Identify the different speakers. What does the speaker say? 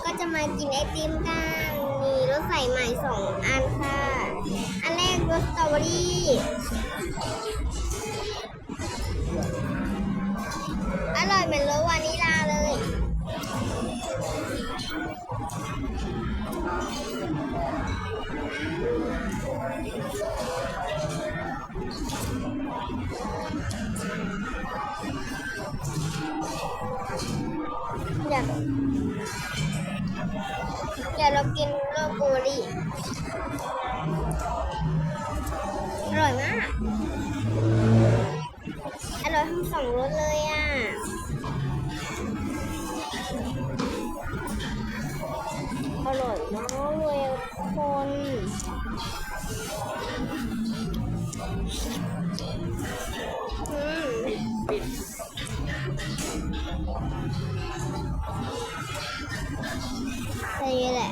Speaker 1: ก็จะมากินไอติมกันมีรสใส่ใหม่2 อันค่ะ อันแรกรสสตรอเบอรี่อร่อยเหมือนรสวานิลาเลยเดี๋ยวเรากินโรสบลูเบอร์รี่อร่อยมากอร่อยทั้ง2 รสเลยอ่ะอร่อยมากเลยทุกคนนี่แหละ